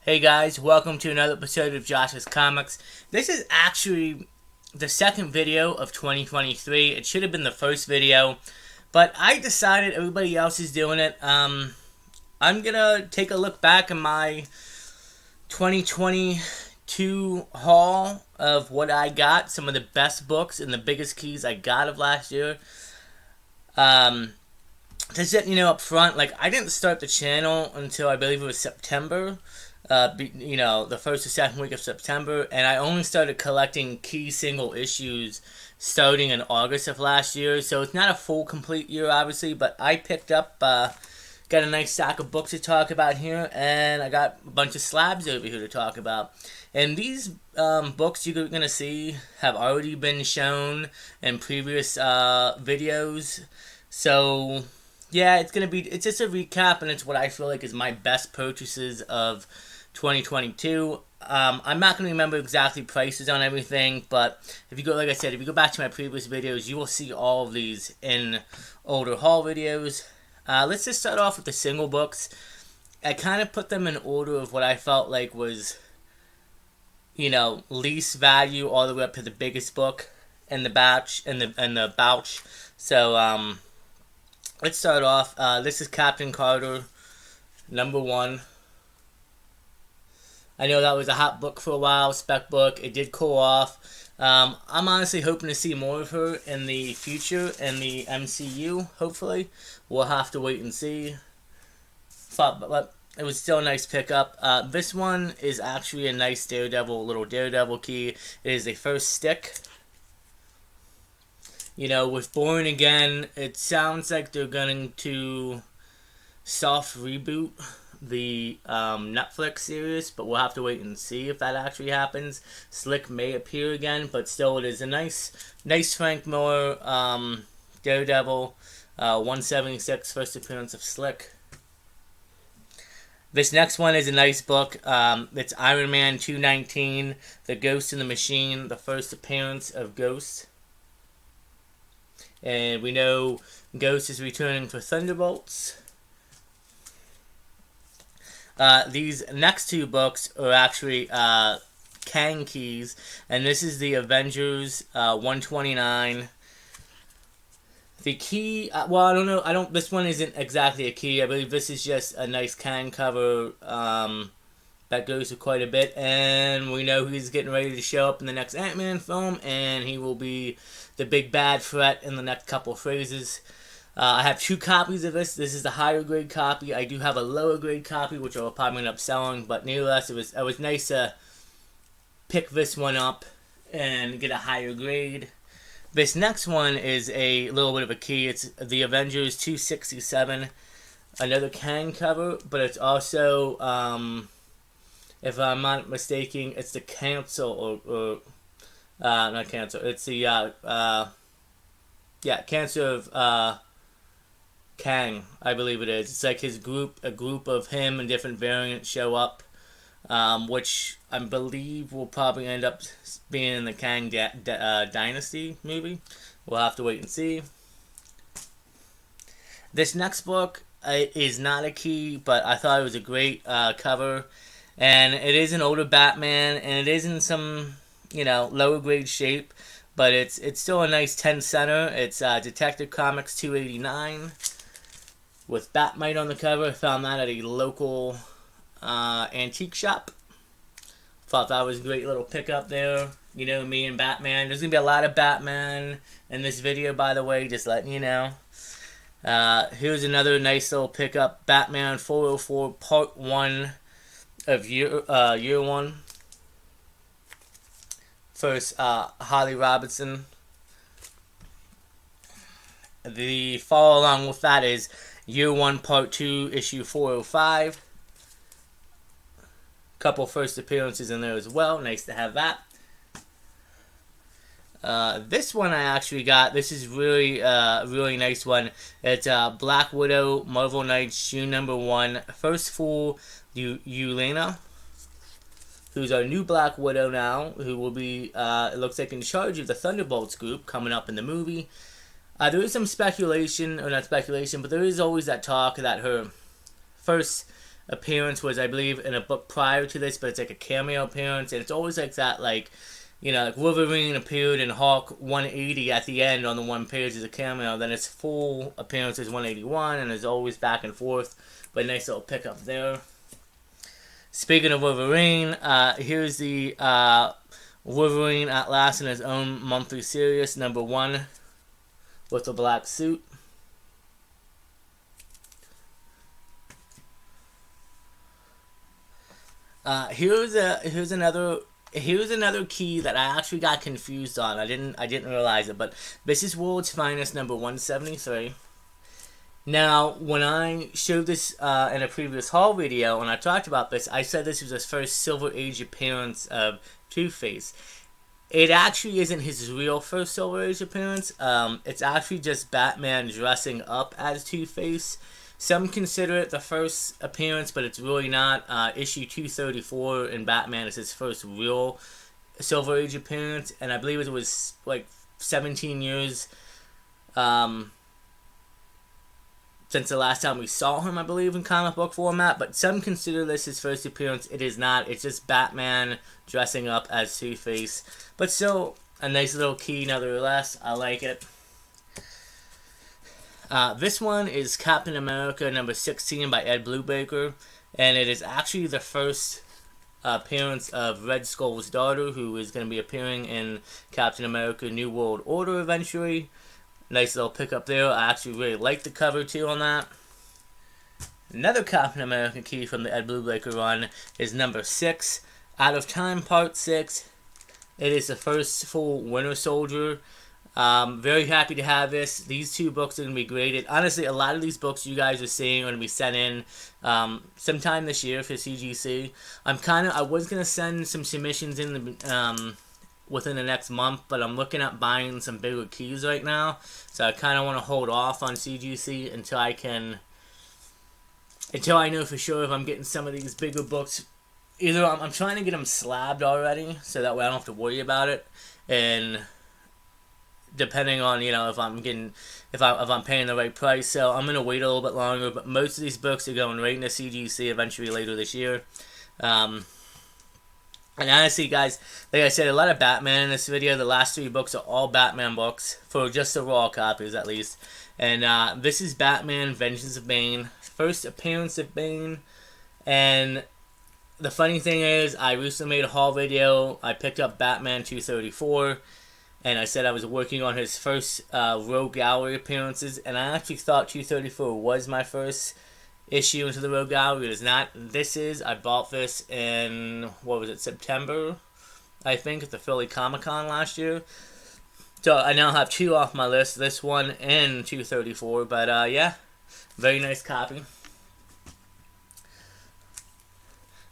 Hey guys, welcome to another episode of Josh's Comics. This is actually the second video of 2023. It should have been the first video, but I decided everybody else is doing it. I'm gonna take a look back at my 2022 haul of what I got, some of the best books and the biggest keys I got of last year. Just letting you know up front, I didn't start the channel until I believe it was September. The first or second week of September, and I only started collecting key single issues starting in August of last year, so it's not a full complete year obviously, but I picked up, got a nice stack of books to talk about here, and I got a bunch of slabs over here to talk about. And these books you're going to see have already been shown in previous videos, so yeah, it's just a recap, and it's what I feel like is my best purchases of 2022. I'm not going to remember exactly prices on everything, but if you go, like I said, if you go back to my previous videos, you will see all of these in older haul videos. Let's just start off with the single books. I kind of put them in order of what I felt like was, least value all the way up to the biggest book in the batch, So, let's start off. This is Captain Carter, #1. I know that was a hot book for a while, spec book. It did cool off. I'm honestly hoping to see more of her in the future in the MCU, hopefully. We'll have to wait and see. But it was still a nice pickup. This one is actually a nice little Daredevil key. It is a first stick. With Born Again, it sounds like they're going to soft reboot the Netflix series, but we'll have to wait and see if that actually happens. Slick may appear again, but still, it is a nice Frank Miller Daredevil 176 first appearance of Slick. This next one is a nice book. It's Iron Man 219, The Ghost in the Machine, the first appearance of Ghost. And we know Ghost is returning for Thunderbolts. These next two books are actually Kang keys, and this is the Avengers 129. The key, I don't know, this one isn't exactly a key. I believe this is just a nice Kang cover that goes to quite a bit, and we know he's getting ready to show up in the next Ant-Man film, and he will be the big bad threat in the next couple of phases. I have two copies of this. This is the higher grade copy. I do have a lower grade copy, which I'll probably end up selling. But nevertheless, it was nice to pick this one up and get a higher grade. This next one is a little bit of a key. It's the Avengers 267, another Kang cover, but it's also, if I'm not mistaken, it's the Cancel or not Cancel. It's the Cancer of Kang, I believe it is. It's like a group of him and different variants show up, which I believe will probably end up being in the Kang Dynasty movie. We'll have to wait and see. This next book is not a key, but I thought it was a great cover, and it is an older Batman, and it is in some lower grade shape, but it's still a nice 10 center. It's Detective Comics 289. With Batmite on the cover. I found that at a local antique shop. Thought that was a great little pickup there. Me and Batman. There's going to be a lot of Batman in this video, by the way, just letting you know. Here's another nice little pickup. Batman 404 Part 1 of Year 1. First, Holly Robinson. The follow along with that is Year 1, Part 2, Issue 405. Couple first appearances in there as well. Nice to have that. This one I actually got. This is really nice one. It's Black Widow, Marvel Knights, June #1. First full Yelena, who's our new Black Widow now, who will be, it looks like, in charge of the Thunderbolts group coming up in the movie. There is some speculation, or not speculation, but there is always that talk that her first appearance was, I believe, in a book prior to this, but it's like a cameo appearance, and it's always like that, like, you know, like Wolverine appeared in Hulk 180 at the end on the one page as a cameo, then its full appearance is 181, and is always back and forth, but nice little pickup there. Speaking of Wolverine, here's the Wolverine at last in his own monthly series, #1, with the black suit. Here's another key that I actually got confused on. I didn't realize it, but this is World's Finest #173. Now, when I showed this in a previous haul video, and I talked about this, I said this was his first Silver Age appearance of Two-Face. It actually isn't his real first Silver Age appearance. It's actually just Batman dressing up as Two-Face. Some consider it the first appearance, but it's really not. Issue 234 in Batman is his first real Silver Age appearance, and I believe it was like 17 years since the last time we saw him, I believe, in comic book format. But some consider this his first appearance. It is not. It's just Batman dressing up as Two-Face. But still, a nice little key nevertheless. I like it. This one is Captain America #16 by Ed Brubaker, and it is actually the first appearance of Red Skull's daughter, who is going to be appearing in Captain America New World Order eventually. Nice little pickup there. I actually really like the cover too on that. Another Captain America key from the Ed Brubaker run is #6, Out of Time Part 6. It is the first full Winter Soldier. Very happy to have this. These two books are going to be graded. Honestly, a lot of these books you guys are seeing are going to be sent in sometime this year for CGC. I was going to send some submissions in the within the next month, but I'm looking at buying some bigger keys right now, so I kind of want to hold off on CGC until I know for sure if I'm getting some of these bigger books. Either I'm trying to get them slabbed already, so that way I don't have to worry about it, and depending on, you know, if I'm paying the right price, so I'm gonna wait a little bit longer. But most of these books are going right into CGC eventually later this year. And honestly, guys, like I said, a lot of Batman in this video. The last 3 books are all Batman books, for just the raw copies at least. And this is Batman Vengeance of Bane. First appearance of Bane. And the funny thing is, I recently made a haul video. I picked up Batman 234. And I said I was working on his first Rogue Gallery appearances. And I actually thought 234 was my first issue into the Rogue Gallery. It is not. I bought this in, what was it, September, I think, at the Philly Comic-Con last year. So I now have 2 off my list, this one and 234, but yeah, very nice copy.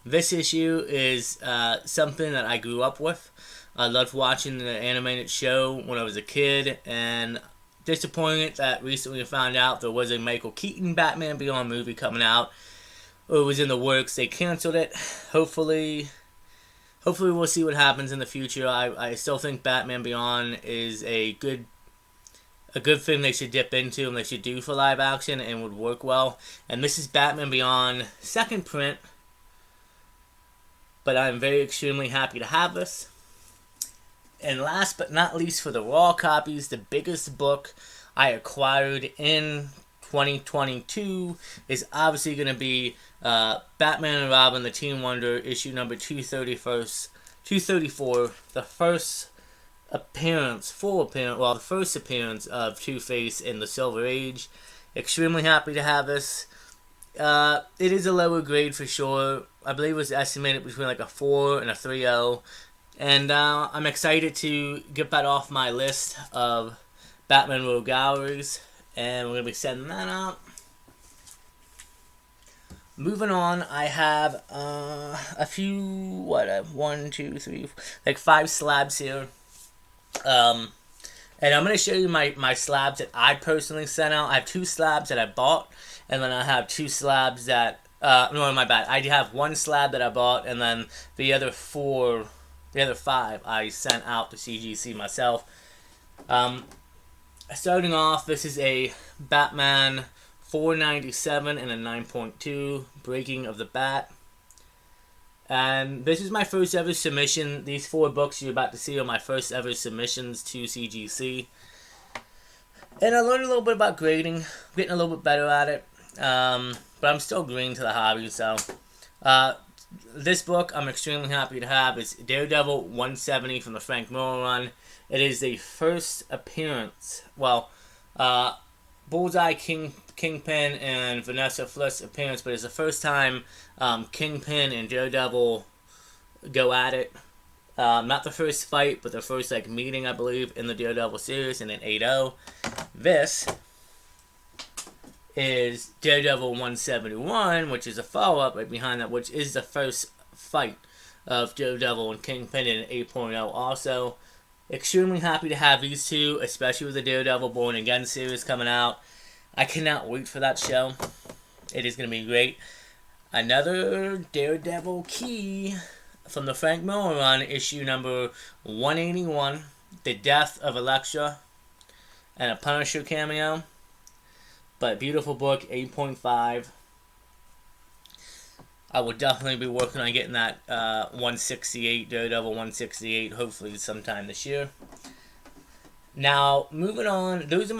This issue is something that I grew up with. I loved watching the animated show when I was a kid, and disappointed that recently I found out there was a Michael Keaton Batman Beyond movie coming out. Or it was in the works. They canceled it. Hopefully we'll see what happens in the future. I still think Batman Beyond is a good thing they should dip into and they should do for live action and would work well. And this is Batman Beyond second print. But I'm very extremely happy to have this. And last but not least, for the raw copies, the biggest book I acquired in 2022 is obviously going to be Batman and Robin, the Teen Wonder, issue number 234, the first appearance of Two-Face in the Silver Age. Extremely happy to have this. It is a lower grade for sure. I believe it was estimated between like a 4 and a 3.0. And I'm excited to get that off my list of Batman Rogue Galleries. And we're going to be sending that out. Moving on, I have a few, 5 slabs here. And I'm going to show you my slabs that I personally sent out. I have 2 slabs that I bought. And then I have 2 slabs that, no, my bad. I have 1 slab that I bought. And then the other 5 I sent out to CGC myself. Starting off, this is a Batman 497 and a 9.2, breaking of the bat. And this is my first ever submission. These 4 books you're about to see are my first ever submissions to CGC. And I learned a little bit about grading, getting a little bit better at it. But I'm still green to the hobby, so. This book I'm extremely happy to have. It's Daredevil 170 from the Frank Miller run. It is the first appearance, well, Bullseye, Kingpin, and Vanessa Fliss appearance, but it's the first time Kingpin and Daredevil go at it. Not the first fight, but the first meeting, I believe, in the Daredevil series in an 8-0. This is Daredevil 171, which is a follow-up right behind that, which is the first fight of Daredevil and Kingpin in an 8.0 also. Extremely happy to have these two, especially with the Daredevil Born Again series coming out. I cannot wait for that show. It is going to be great. Another Daredevil key from the Frank Miller run, issue number 181, The Death of Elektra, and a Punisher cameo. But beautiful book, 8.5. I will definitely be working on getting that 168, Daredevil 168, hopefully sometime this year. Now, moving on, those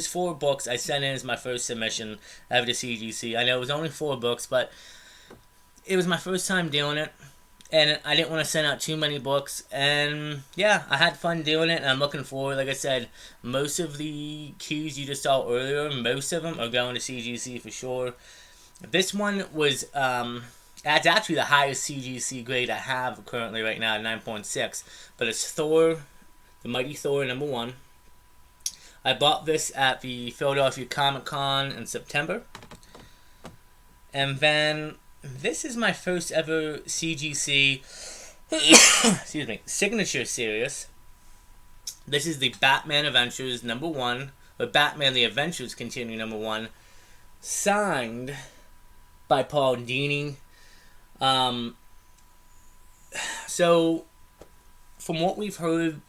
4 books I sent in as my first submission ever to CGC. I know it was only 4 books, but it was my first time doing it. And I didn't want to send out too many books. And yeah, I had fun doing it. And I'm looking forward. Like I said, most of the keys you just saw earlier, most of them are going to CGC for sure. This one was, that's actually the highest CGC grade I have currently right now, 9.6. But it's Thor, the Mighty Thor #1. I bought this at the Philadelphia Comic Con in September. And then this is my first ever CGC excuse me, signature series. This is the Batman Adventures #1, or Batman the Adventures Continue #1, signed by Paul Dini. So, from what we've heard,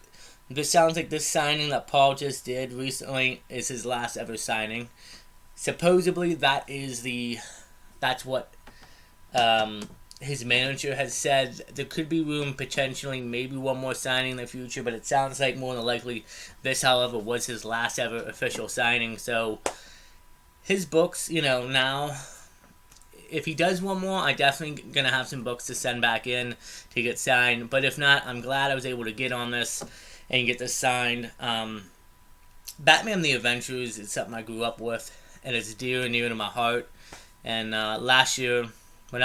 this sounds like this signing that Paul just did recently is his last ever signing. Supposedly, that's what his manager has said. There could be room, potentially, maybe one more signing in the future, but it sounds like more than likely this, however, was his last ever official signing. So, his books, now, if he does one more, I'm definitely going to have some books to send back in to get signed. But if not, I'm glad I was able to get on this and get this signed. Batman the Adventures is something I grew up with, and it's dear and near to my heart. And last year we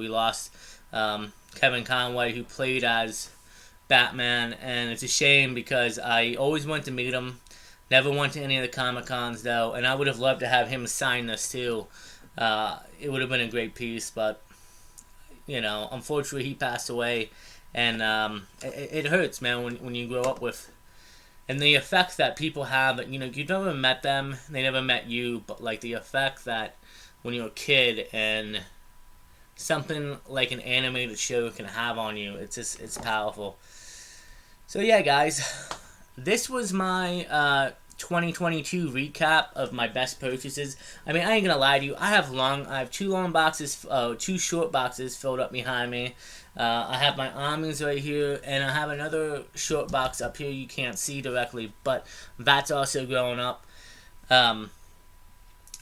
lost Kevin Conway, who played as Batman, and it's a shame because I always wanted to meet him. Never went to any of the Comic-Cons, though, and I would have loved to have him sign this, too. It would have been a great piece, but, unfortunately he passed away, and it hurts, man, when you grow up with, and the effect that people have, you've never met them, they never met you, but, the effect that when you're a kid and something like an animated show can have on you, it's powerful. So, yeah, guys, this was my 2022 recap of my best purchases. I mean, I ain't gonna lie to you. I have 2 long boxes, 2 short boxes filled up behind me. I have my Omnis right here, and I have another short box up here you can't see directly, but that's also growing up. I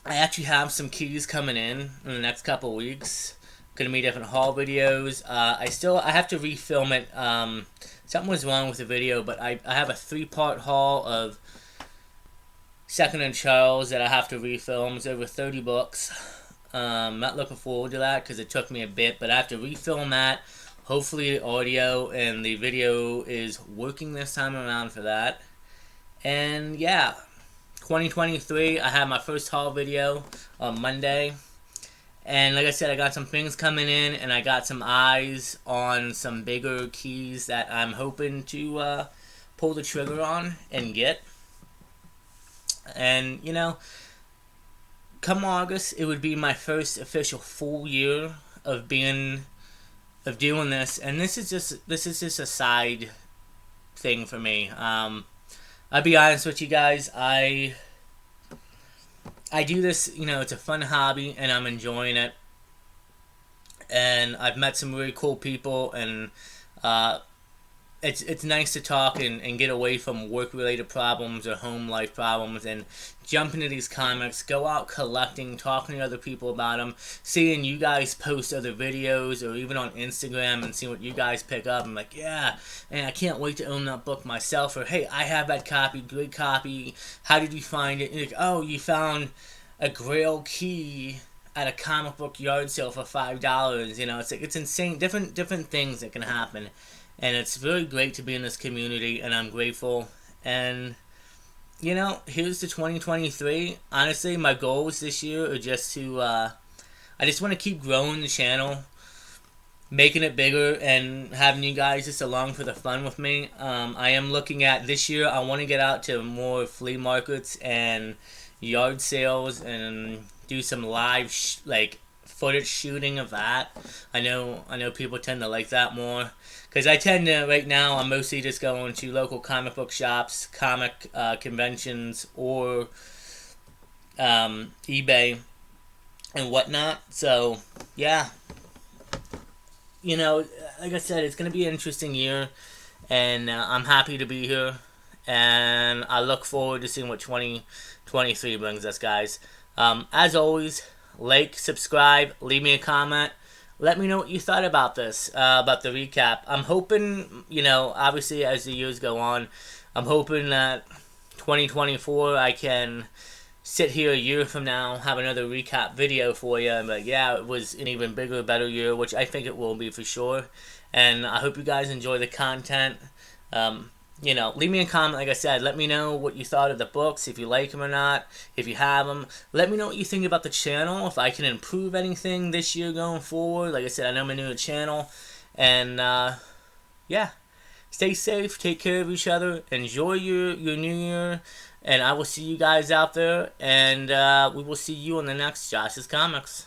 actually have some keys coming in the next couple weeks. Gonna be different haul videos. I have to refilm it. Something was wrong with the video, but I have a 3-part haul of Second and Charles that I have to refilm. It's over 30 books. Not looking forward to that because it took me a bit, but I have to refilm that. Hopefully the audio and the video is working this time around for that. And yeah, 2023, I have my first haul video on Monday. And like I said, I got some things coming in, and I got some eyes on some bigger keys that I'm hoping to pull the trigger on and get. And, come August, it would be my first official full year of doing this. And this is just a side thing for me. I'll be honest with you guys, I do this, it's a fun hobby and I'm enjoying it. And I've met some really cool people, and uh, it's nice to talk and get away from work related problems or home life problems and jump into these comics, go out collecting, talking to other people about them, seeing you guys post other videos or even on Instagram and see what you guys pick up. I'm like, yeah, and I can't wait to own that book myself. Or hey, I have that copy, good copy. How did you find it? And like, oh, you found a Grail key at a comic book yard sale for $5. It's like it's insane. Different things that can happen, and it's really great to be in this community, and I'm grateful. And here's to 2023. Honestly, my goals this year are just to I just want to keep growing the channel, making it bigger, and having you guys just along for the fun with me. I am looking at this year. I want to get out to more flea markets and yard sales and do some live like footage shooting of that. I know people tend to like that more because I tend to right now I'm mostly just going to local comic book shops, comic conventions, or eBay and whatnot. So yeah, like I said, it's gonna be an interesting year, and I'm happy to be here, and I look forward to seeing what 2023 brings us, guys. As always, like, subscribe, leave me a comment. Let me know what you thought about this, about the recap. I'm hoping, obviously as the years go on, I'm hoping that 2024 I can sit here a year from now, have another recap video for you, and yeah, it was an even bigger, better year, which I think it will be for sure. And I hope you guys enjoy the content. Leave me a comment, like I said. Let me know what you thought of the books, if you like them or not, if you have them. Let me know what you think about the channel, if I can improve anything this year going forward. Like I said, I know I'm new to the channel. And, yeah. Stay safe, take care of each other, enjoy your new year, and I will see you guys out there, and we will see you on the next Josh's Comics.